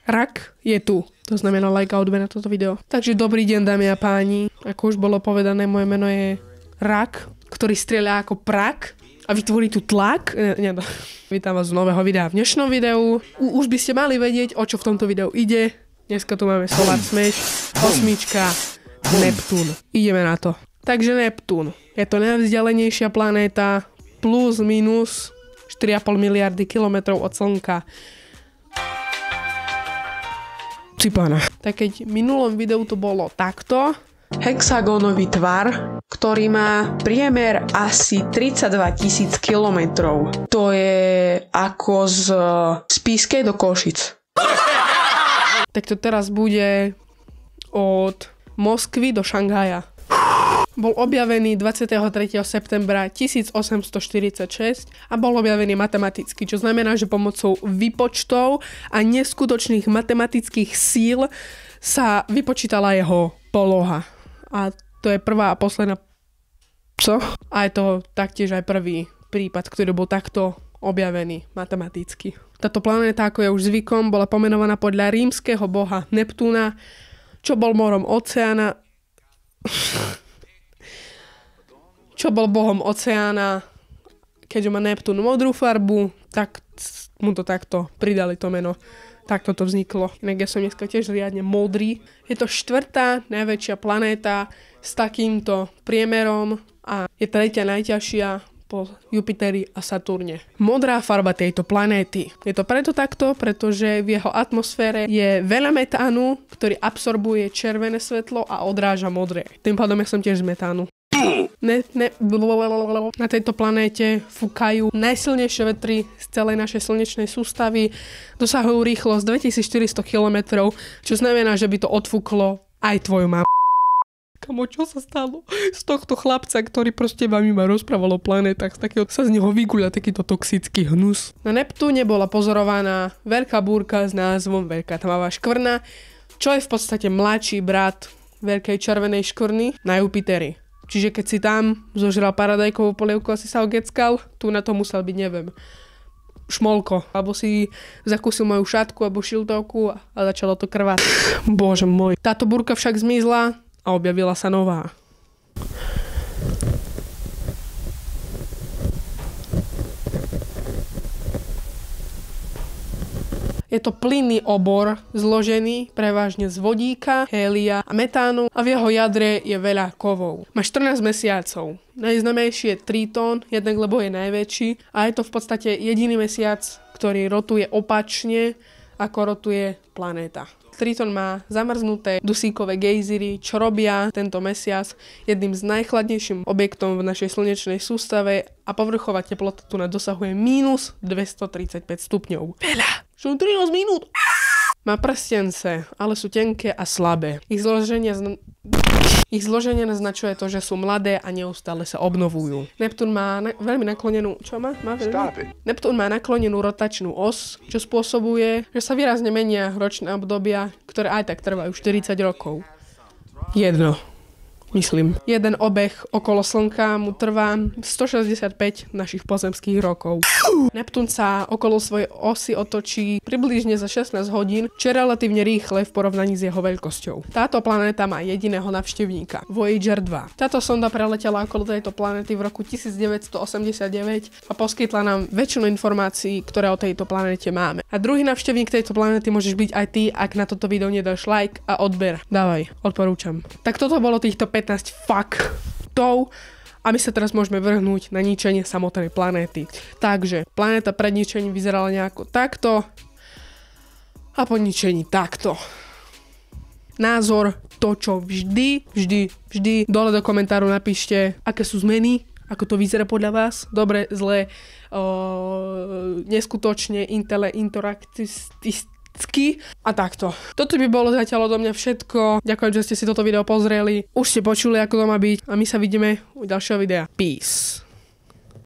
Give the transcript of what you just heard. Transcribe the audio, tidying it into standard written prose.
Rak je tu. To znamená like a odber na toto video. Takže dobrý deň, dámy a páni. Ako už bolo povedané, moje meno je Rak, ktorý strieľa ako prak a vytvorí tu tlak. Vítam vás z nového videa. V dnešnom videu už by ste mali vedieť, o čo v tomto videu ide. Dneska tu máme Solar Smash, osmička, Neptún. Ideme na to. Takže Neptún. Je to najvzdialenejšia planéta plus minus 4,5 miliardy kilometrov od Slnka. Cipána. Tak keď v minulom videu to bolo takto, hexagónový tvar, ktorý má priemer asi 32 000 kilometrov. To je ako z Spišskej do Košic. Tak to teraz bude od Moskvy do Šanghaja. Bol objavený 23. septembra 1846 a bol objavený matematicky, čo znamená, že pomocou výpočtov a neskutočných matematických síl sa vypočítala jeho poloha. A to je prvá a posledná A je to taktiež aj prvý prípad, ktorý bol takto objavený matematicky. Táto planéta, ako je už zvykom, bola pomenovaná podľa rímskeho boha Neptúna, čo bol morom oceána čo bol bohom oceána. Keďže má Neptún modrú farbu, tak mu to takto pridali to meno. Takto to vzniklo. Inak ja som dneska tiež riadne modrý. Je to štvrtá najväčšia planéta s takýmto priemerom a je tretia najťažšia po Jupiteri a Saturne. Modrá farba tejto planéty. Je to preto takto, pretože v jeho atmosfére je veľa metánu, ktorý absorbuje červené svetlo a odráža modré. Tým pádom ja som tiež z metánu. Na tejto planéte fúkajú najsilnejšie vetry z celej našej slnečnej sústavy. Dosahujú rýchlosť 2400 km, čo znamená, že by to odfúklo aj tvoju mamu. Kamo, čo sa stalo z tohto chlapca, ktorý proste vám iba rozprával o planetách, sa z neho vyguľa takýto toxický hnus. Na Neptúne bola pozorovaná veľká búrka s názvom Veľká tmavá škvrna, čo je v podstate mladší brat Veľkej červenej škvrny na Jupiteri. Čiže keď si tam zožral paradajkovú polievku a si sa ogeckal, tu na to musel byť, neviem, šmolko. Alebo si zakúsil moju šatku alebo šiltovku a začalo to krvať. Bože môj. Táto búrka však zmizla a objavila sa nová. Je to plynný obor zložený prevažne z vodíka, hélia a metánu a v jeho jadre je veľa kovov. Má 14 mesiacov. Najznámejší je Tritón, jednak lebo je najväčší a je to v podstate jediný mesiac, ktorý rotuje opačne, ako rotuje planéta. Tritón má zamrznuté dusíkové gejzíry, čo robia tento mesiac jedným z najchladnejším objektom v našej slnečnej sústave a povrchová teplota tu dosahuje minus 235 stupňov. Veľa! Sú 13 minút! Má prstence, ale sú tenké a slabé. Ich zloženie naznačuje to, že sú mladé a neustále sa obnovujú. Neptún má veľmi naklonenú... Čo má? Neptún má naklonenú rotačnú os, čo spôsobuje, že sa výrazne menia ročné obdobia, ktoré aj tak trvajú 40 rokov. Jeden obeh okolo Slnka mu trvá 165 našich pozemských rokov. Neptún sa okolo svojej osy otočí približne za 16 hodín, čo je relatívne rýchle v porovnaní s jeho veľkosťou. Táto planéta má jediného navštevníka, Voyager 2. Táto sonda preletela okolo tejto planéty v roku 1989 a poskytla nám väčšinu informácií, ktoré o tejto planéte máme. A druhý navštevník tejto planéty môžeš byť aj ty, ak na toto video nedáš like a odber. Dávaj, odporúčam. Tak toto bolo týchto 15 faktov a my sa teraz môžeme vrhnúť na ničenie samotnej planéty. Takže planéta pred ničením vyzerala nejako takto a po ničení takto. Názor, to čo vždy dole do komentáru napíšte, aké sú zmeny, ako to vyzerá podľa vás, dobre, zle, neskutočne, interaktivisticky a takto. Toto by bolo zatiaľ odo mňa všetko. Ďakujem, že ste si toto video pozreli. Už ste počuli, ako to má byť a my sa vidíme u ďalšieho videa. Peace.